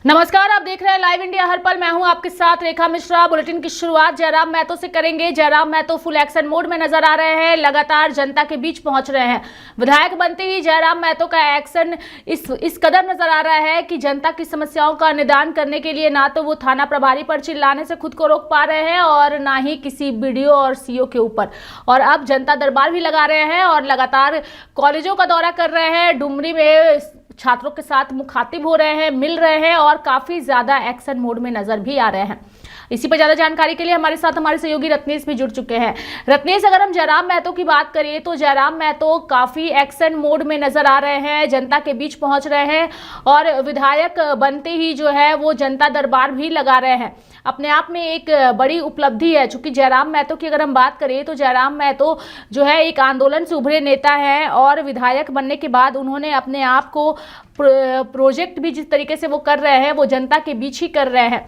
नमस्कार, आप देख रहे हैं लाइव इंडिया हर पल। मैं हूं आपके साथ रेखा मिश्रा। बुलेटिन की शुरुआत जयराम महतो से करेंगे। Jairam Mahato full action mode में नजर आ रहे हैं, लगातार जनता के बीच पहुंच रहे हैं। विधायक बनते ही जयराम महतो का एक्शन इस कदर नजर आ रहा है कि जनता की समस्याओं का निदान करने के लिए ना तो वो थाना प्रभारी पर चिल्लाने से खुद को रोक पा रहे हैं और ना ही किसी बीडीओ और सीओ के ऊपर, और अब जनता दरबार भी लगा रहे हैं और लगातार कॉलेजों का दौरा कर रहे हैं। डुमरी में छात्रों के साथ मुखातिब हो रहे हैं, मिल रहे हैं और काफी ज्यादा एक्शन मोड में नजर भी आ रहे हैं। इसी पर ज्यादा जानकारी के लिए हमारे साथ हमारे सहयोगी रत्नेश भी जुड़ चुके हैं। रत्नेश, अगर हम जयराम महतो की बात करें तो जयराम महतो काफी एक्शन मोड में नजर आ रहे हैं, जनता के बीच पहुंच रहे हैं और विधायक बनते ही जो है वो जनता दरबार भी लगा रहे हैं। अपने आप में एक बड़ी उपलब्धि है, चूंकि जयराम महतो की अगर हम बात करें तो जयराम महतो जो है एक आंदोलन से उभरे नेता हैं और विधायक बनने के बाद उन्होंने अपने आप को प्रोजेक्ट भी जिस तरीके से वो कर रहे हैं वो जनता के बीच ही कर रहे हैं।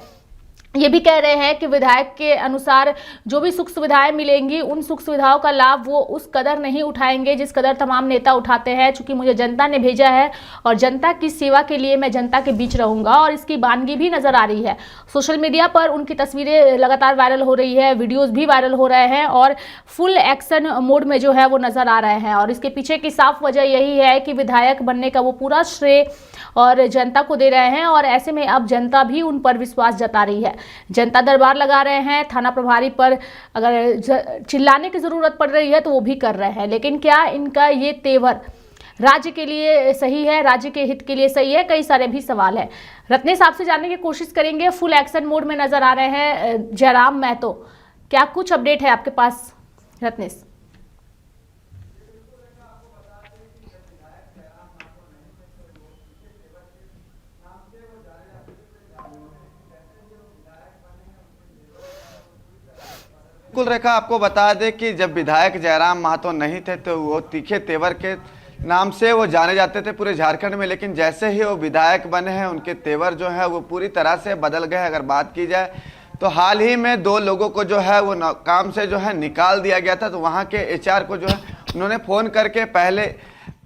ये भी कह रहे हैं कि विधायक के अनुसार जो भी सुख सुविधाएं मिलेंगी उन सुख सुविधाओं का लाभ वो उस कदर नहीं उठाएंगे जिस कदर तमाम नेता उठाते हैं, क्योंकि मुझे जनता ने भेजा है और जनता की सेवा के लिए मैं जनता के बीच रहूंगा। और इसकी बानगी भी नजर आ रही है। सोशल मीडिया पर उनकी तस्वीरें लगातार वायरल हो रही है, वीडियोज भी वायरल हो रहे हैं और फुल एक्शन मोड में जो है वो नजर आ रहे हैं। और इसके पीछे की साफ वजह यही है कि विधायक बनने का वो पूरा श्रेय और जनता को दे रहे हैं और ऐसे में अब जनता भी उन पर विश्वास जता रही है। जनता दरबार लगा रहे हैं, थाना प्रभारी पर अगर चिल्लाने की जरूरत पड़ रही है तो वो भी कर रहे हैं। लेकिन क्या इनका ये तेवर राज्य के लिए सही है, राज्य के हित के लिए सही है? कई सारे भी सवाल है। रत्नेश, आपसे जानने की कोशिश करेंगे, फुल एक्शन मोड में नजर आ रहे हैं जयराम महतो, क्या कुछ अपडेट है आपके पास रत्नेश? बिल्कुल रेखा, आपको बता दें कि जब विधायक जयराम महतो नहीं थे तो वो तीखे तेवर के नाम से वो जाने जाते थे पूरे झारखंड में, लेकिन जैसे ही वो विधायक बने हैं उनके तेवर जो है वो पूरी तरह से बदल गए। अगर बात की जाए तो हाल ही में 2 लोगों को जो है वो काम से जो है निकाल दिया गया था, तो वहाँ के एचआर को जो है उन्होंने फ़ोन करके पहले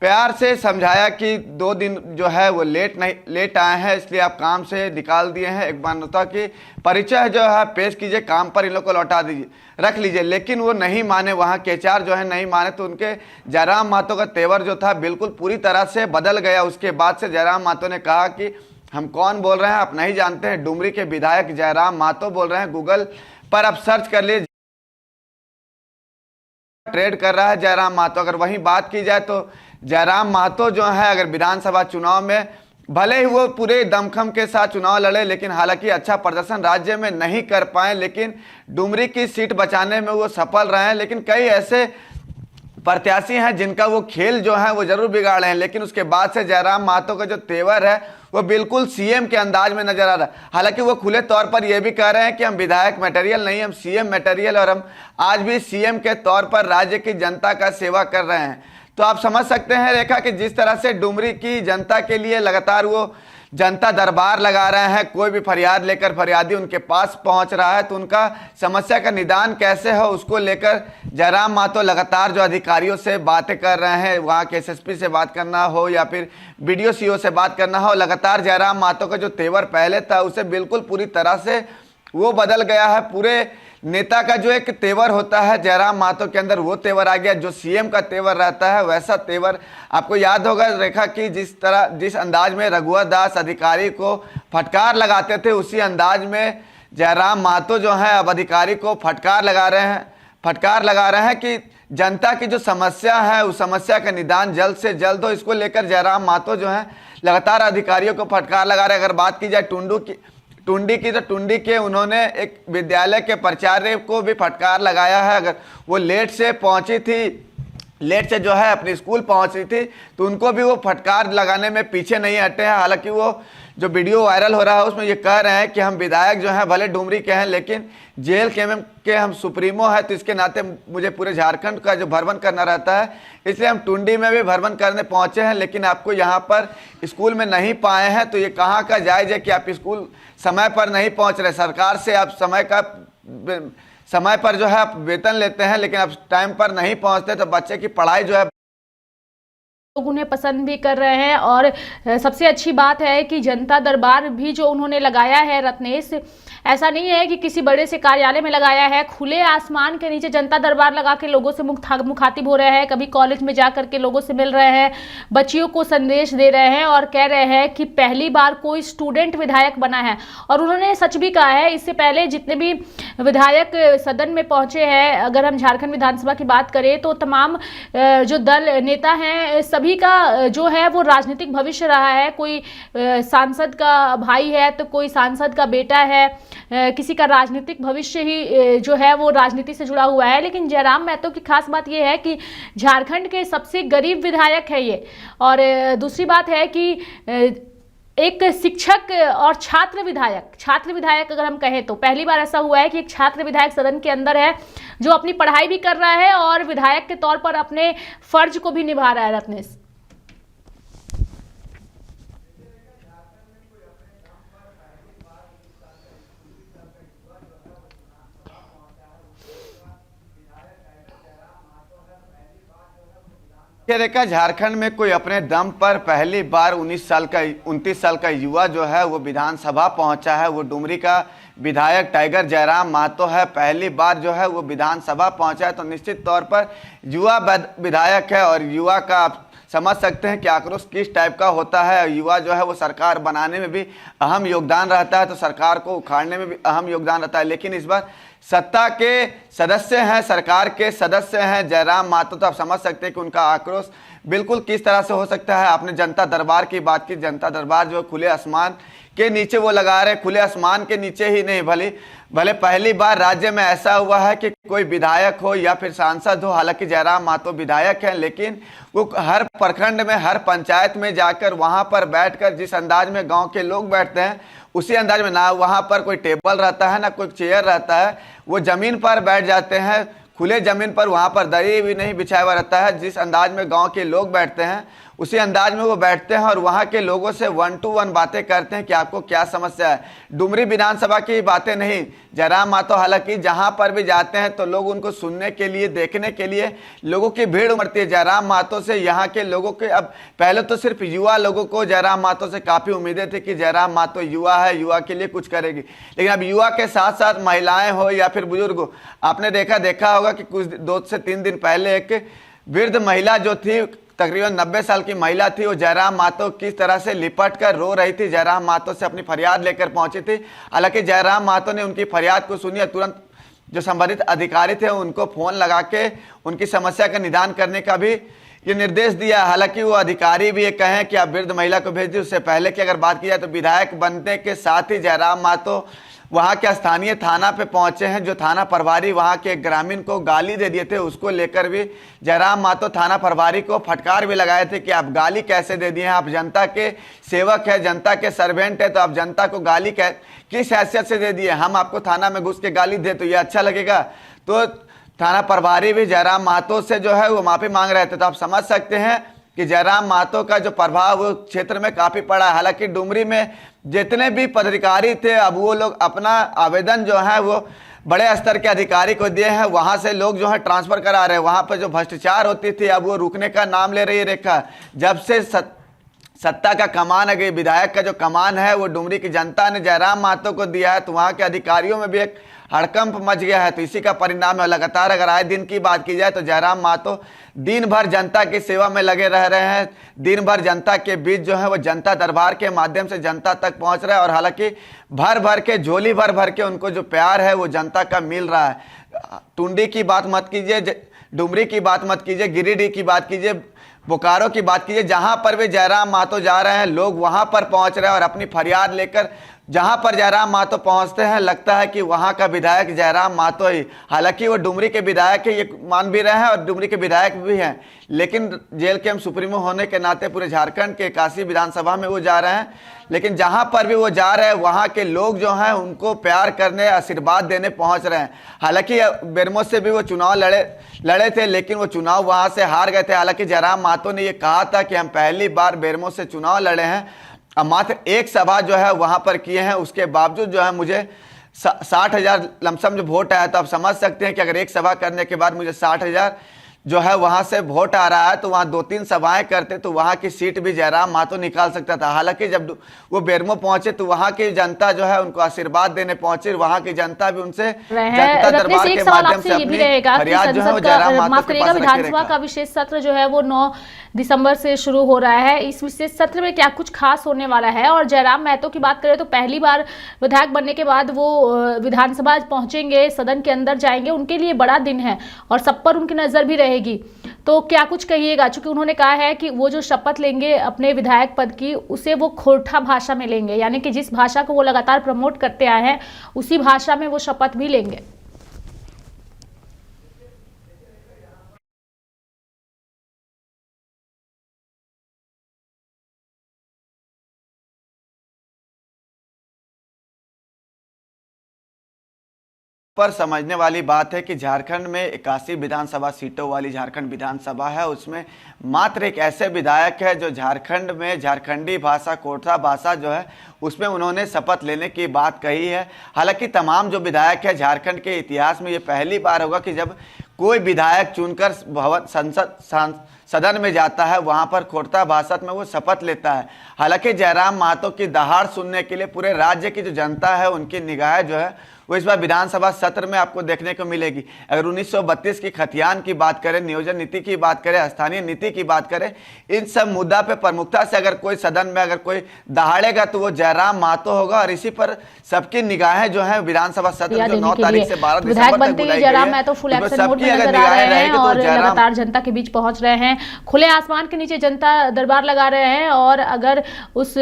प्यार से समझाया कि 2 दिन जो है वो लेट आए हैं, इसलिए आप काम से निकाल दिए हैं, एक मानवता की परिचय जो है पेश कीजिए, काम पर इन लोग को लौटा दीजिए, रख लीजिए। लेकिन वो नहीं माने, वहाँ के एचआर जो है नहीं माने, तो उनके जयराम महतो का तेवर जो था बिल्कुल पूरी तरह से बदल गया। उसके बाद से जयराम महतो ने कहा कि हम कौन बोल रहे हैं आप नहीं जानते हैं, डुमरी के विधायक जयराम महतो बोल रहे हैं, गूगल पर आप सर्च कर लिए, ट्रेड कर रहा है जयराम महतो। अगर वहीं बात की जाए तो जयराम महतो जो है अगर विधानसभा चुनाव में भले ही वो पूरे दमखम के साथ चुनाव लड़े, लेकिन हालांकि अच्छा प्रदर्शन राज्य में नहीं कर पाए, लेकिन डुमरी की सीट बचाने में वो सफल रहे हैं। लेकिन कई ऐसे प्रत्याशी हैं जिनका वो खेल जो है वो जरूर बिगाड़े हैं, लेकिन उसके बाद से जयराम महतो का जो तेवर है वो बिल्कुल सीएम के अंदाज में नजर आ रहा है। हालांकि वो खुले तौर पर ये भी कह रहे हैं कि हम विधायक मटेरियल नहीं, हम सीएम मटेरियल, और हम आज भी सीएम के तौर पर राज्य की जनता का सेवा कर रहे हैं। तो आप समझ सकते हैं रेखा कि जिस तरह से डुमरी की जनता के लिए लगातार वो जनता दरबार लगा रहे हैं, कोई भी फरियाद लेकर फरियादी उनके पास पहुंच रहा है तो उनका समस्या का निदान कैसे हो उसको लेकर जयराम महतो लगातार जो अधिकारियों से बातें कर रहे हैं, वहाँ के एसएसपी से बात करना हो या फिर बीडीओ सीओ से बात करना हो, लगातार जयराम महतो का जो तेवर पहले था उसे बिल्कुल पूरी तरह से वो बदल गया है। पूरे नेता का जो एक तेवर होता है जयराम महतो के अंदर वो तेवर आ गया, जो सीएम का तेवर रहता है वैसा तेवर। आपको याद होगा रेखा कि जिस अंदाज में रघुवर दास अधिकारी को फटकार लगाते थे, उसी अंदाज में जयराम महतो जो है अब अधिकारी को फटकार लगा रहे हैं कि जनता की जो समस्या है उस समस्या का निदान जल्द से जल्द हो। इसको लेकर जयराम महतो जो है लगातार अधिकारियों को फटकार लगा रहे हैं। अगर बात की जाए टुंडी की तो टुंडी के उन्होंने एक विद्यालय के प्राचार्य को भी फटकार लगाया है। अगर वो लेट से जो है अपने स्कूल पहुंची थी तो उनको भी वो फटकार लगाने में पीछे नहीं हटे हैं। हालांकि वो जो वीडियो वायरल हो रहा है उसमें ये कह रहे हैं कि हम विधायक जो हैं भले डुमरी के हैं लेकिन जेल के हम सुप्रीमो है, तो इसके नाते मुझे पूरे झारखंड का जो भ्रमण करना रहता है, इसलिए हम टुंडी में भी भ्रमण करने पहुंचे हैं, लेकिन आपको यहाँ पर स्कूल में नहीं पाए हैं। तो ये कहाँ का जायज़ है कि आप स्कूल समय पर नहीं पहुँच रहे? सरकार से आप समय पर जो है आप वेतन लेते हैं, लेकिन आप टाइम पर नहीं पहुँचते तो बच्चे की पढ़ाई जो है लोग उन्हें पसंद भी कर रहे हैं। और सबसे अच्छी बात है कि जनता दरबार भी जो उन्होंने लगाया है रत्नेश, ऐसा नहीं है कि किसी बड़े से कार्यालय में लगाया है, खुले आसमान के नीचे जनता दरबार लगा के लोगों से मुखातिब हो रहे हैं। कभी कॉलेज में जा करके लोगों से मिल रहे हैं, बच्चियों को संदेश दे रहे हैं और कह रहे हैं कि पहली बार कोई स्टूडेंट विधायक बना है। और उन्होंने सच भी कहा है, इससे पहले जितने भी विधायक सदन में पहुंचे हैं, अगर हम झारखंड विधानसभा की बात करें तो तमाम जो दल नेता हैं सभी का जो है वो राजनीतिक भविष्य रहा है। कोई सांसद का भाई है तो कोई सांसद का बेटा है, किसी का राजनीतिक भविष्य ही जो है वो राजनीति से जुड़ा हुआ है। लेकिन जयराम महतो की खास बात यह है कि झारखंड के सबसे गरीब विधायक है ये। और दूसरी बात है कि एक शिक्षक और छात्र विधायक अगर हम कहें तो पहली बार ऐसा हुआ है कि एक छात्र विधायक सदन के अंदर है जो अपनी पढ़ाई भी कर रहा है और विधायक के तौर पर अपने फर्ज को भी निभा रहा है। रत्नेश, ये देखा, झारखंड में कोई अपने दम पर पहली बार 29 साल का युवा जो है वो विधानसभा पहुंचा है। वो डुमरी का विधायक टाइगर जयराम महतो है, पहली बार जो है वो विधानसभा पहुंचा है। तो निश्चित तौर पर युवा विधायक है और युवा का आप समझ सकते हैं कि आक्रोश किस टाइप का होता है। युवा जो है वो सरकार बनाने में भी अहम योगदान रहता है, तो सरकार को उखाड़ने में भी अहम योगदान रहता है। लेकिन इस बार सत्ता के सदस्य हैं, सरकार के सदस्य हैं जयराम महतो, तो आप समझ सकते हैं कि उनका आक्रोश बिल्कुल किस तरह से हो सकता है। आपने जनता दरबार की बात की, जनता दरबार जो खुले आसमान के नीचे वो लगा रहे, खुले आसमान के नीचे ही नहीं, भले पहली बार राज्य में ऐसा हुआ है कि कोई विधायक हो या फिर सांसद हो। हालांकि जयराम महतो विधायक हैं, लेकिन वो हर प्रखंड में, हर पंचायत में जाकर वहां पर बैठकर जिस अंदाज में गांव के लोग बैठते हैं उसी अंदाज में, ना वहां पर कोई टेबल रहता है ना कोई चेयर रहता है, वो जमीन पर बैठ जाते हैं, खुले जमीन पर। वहां पर दरी भी नहीं बिछाया हुआ रहता है। जिस अंदाज में गांव के लोग बैठते हैं उसी अंदाज में वो बैठते हैं और वहां के लोगों से 1 to 1 बातें करते हैं कि आपको क्या समस्या है। डुमरी विधानसभा की बातें नहीं, जयराम महतो हालांकि जहां पर भी जाते हैं तो लोग उनको सुनने के लिए, देखने के लिए लोगों की भीड़ उमड़ती है। जयराम महतो से यहाँ के लोगों के, अब पहले तो सिर्फ युवा लोगों को जयराम महतो से काफ़ी उम्मीदें थी कि जयराम महतो युवा है, युवा के लिए कुछ करेगी। लेकिन अब युवा के साथ साथ महिलाएं हो या फिर बुजुर्ग हो, आपने देखा होगा कि कुछ 2 से 3 दिन पहले एक वृद्ध महिला जो थी, तकरीबन 90 साल की महिला थी, वो जयराम महतो किस तरह से लिपट कर रो रही थी, जयराम महतो से अपनी फरियाद लेकर पहुंची थी। हालांकि जयराम महतो ने उनकी फरियाद को सुनी और तुरंत जो संबंधित अधिकारी थे उनको फोन लगा के उनकी समस्या का निदान करने का भी ये निर्देश दिया। हालांकि वो अधिकारी भी ये कहें कि आप वृद्ध महिला को भेज दी। उससे पहले की अगर बात की जाए तो विधायक बनने के साथ ही जयराम महतो वहाँ के स्थानीय थाना पे पहुंचे हैं। जो थाना प्रभारी वहाँ के ग्रामीण को गाली दे दिए थे, उसको लेकर भी जयराम महतो थाना प्रभारी को फटकार भी लगाए थे कि आप गाली कैसे दे दिए हैं, आप जनता के सेवक है, जनता के सर्वेंट है, तो आप जनता को गाली किस हैसियत से दे दिए। हम आपको थाना में घुस के गाली दे तो ये अच्छा लगेगा। तो थाना प्रभारी भी जयराम महतो से जो है वो माफी मांग रहे थे। तो आप समझ सकते हैं कि जयराम महतो का जो प्रभाव वो क्षेत्र में काफी पड़ा है। हालांकि डुमरी में जितने भी पदाधिकारी थे, अब वो लोग अपना आवेदन जो है वो बड़े स्तर के अधिकारी को दिए हैं, वहां से लोग जो है ट्रांसफर करा रहे हैं। वहां पर जो भ्रष्टाचार होती थी अब वो रुकने का नाम ले रही है। रेखा, जब से सत्ता का कमान है, विधायक का जो कमान है वो डुमरी की जनता ने जयराम महतो को दिया है, तो वहां के अधिकारियों में भी एक हड़कंप मच गया है। तो इसी का परिणाम है। लगातार अगर आए दिन की बात की जाए तो जयराम महतो दिन भर जनता की सेवा में लगे रह रहे हैं, दिन भर जनता के बीच जो है वो जनता दरबार के माध्यम से जनता तक पहुंच रहा है। और हालांकि भर भर के, झोली भर भर के उनको जो प्यार है वो जनता का मिल रहा है। टुंडी की बात मत कीजिए, डुमरी की बात मत कीजिए, गिरिडीह की बात कीजिए, बोकारो की बात कीजिए, जहां पर भी जयराम महतो जा रहे हैं लोग वहां पर पहुंच रहे हैं और अपनी फरियाद लेकर जहां पर जयराम महतो पहुंचते हैं लगता है कि वहां का विधायक जयराम महतो ही। हालांकि वो डुमरी के विधायक है ये मान भी रहे हैं और डुमरी के विधायक भी हैं, लेकिन जेल के हम सुप्रीमो होने के नाते पूरे झारखंड के 81 विधानसभा में वो जा रहे हैं। लेकिन जहां पर भी वो जा रहे हैं वहां के लोग जो हैं उनको प्यार करने, आशीर्वाद देने पहुंच रहे हैं। हालांकि बेरमो से भी वो चुनाव लड़े थे, लेकिन वो चुनाव वहां से हार गए थे। हालांकि जयराम महतो ने ये कहा था कि हम पहली बार बेरमो से चुनाव लड़े हैं, अब मात्र एक सभा जो है वहां पर किए हैं, उसके बावजूद जो है मुझे 60,000 लमसम जो वोट आया। तो आप समझ सकते हैं कि अगर एक सभा करने के बाद मुझे 60,000 जो है वहां से वोट आ रहा है तो वहां 2-3 सभाएं करते तो वहां की सीट भी जयराम महतो निकाल सकता था। हालांकि जब वो बेरमो पहुंचे तो वहां की जनता जो है उनको आशीर्वाद देने पहुंची, वहां की जनता भी उनसे जनता दरबार के माध्यम से अपनी फरियाद जो है वो जयराम महतो के पास रखे विधानसभा का विशेष सत्र जो है वो 9 दिसंबर से शुरू हो रहा है। इस विशेष सत्र में क्या कुछ खास होने वाला है? और जयराम महतो की बात करें तो पहली बार विधायक बनने के बाद वो विधानसभा पहुंचेंगे, सदन के अंदर जाएंगे, उनके लिए बड़ा दिन है और सब पर उनकी नजर भी रहेगी। तो क्या कुछ कहिएगा, चूंकि उन्होंने कहा है कि वो जो शपथ लेंगे अपने विधायक पद की उसे वो खोरठा भाषा में लेंगे, यानी कि जिस भाषा को वो लगातार प्रमोट करते आए हैं उसी भाषा में वो शपथ भी लेंगे। पर समझने वाली बात है कि झारखंड में 81 विधानसभा सीटों वाली झारखंड विधानसभा है, उसमें मात्र एक ऐसे विधायक है जो झारखंड में झारखंडी भाषा कोठा भाषा जो है उसमें उन्होंने शपथ लेने की बात कही है। हालांकि तमाम जो विधायक है झारखंड के इतिहास में ये पहली बार होगा कि जब कोई विधायक चुनकर भवन सदन में जाता है वहां पर खोरता भाषा में वो शपथ लेता है। हालांकि जयराम महतो की दहाड़ सुनने के लिए पूरे राज्य की जो जनता है उनकी निगाहें जो है वो इस बार विधानसभा सत्र में आपको देखने को मिलेगी। अगर 1932 की खतियान की बात करें, नियोजन नीति की बात करें, स्थानीय नीति की बात करें, इन सब मुद्दा पे प्रमुखता से अगर कोई सदन में अगर कोई दहाड़ेगा तो वो जयराम महतो होगा। और इसी पर सबकी निगाहें जो है विधानसभा सत्र जो 9 तारीख से 12 दिसंबर तक बुलाई गई है, Jairam Mahato full action mode में नजर आ रहे हैं और लगातार जनता के बीच पहुंच रहे हैं। खुले आसमान के नीचे जनता दरबार लगा रहे हैं और अगर उस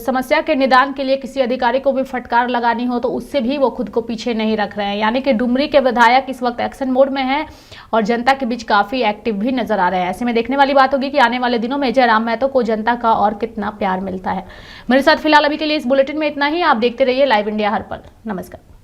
समस्या के निदान के लिए किसी अधिकारी को भी फटकार लगानी हो तो उससे भी वो खुद को पीछे नहीं रख रहे हैं। यानी कि डुमरी के विधायक इस वक्त एक्शन मोड में हैं और जनता के बीच काफी एक्टिव भी नजर आ रहे हैं। ऐसे में देखने वाली बात होगी कि आने वाले दिनों में जयराम महतो को जनता का और कितना प्यार मिलता है। मेरे साथ फिलहाल अभी के लिए इस बुलेटिन में इतना ही। आप देखते रहिए लाइव इंडिया हर पल। नमस्कार।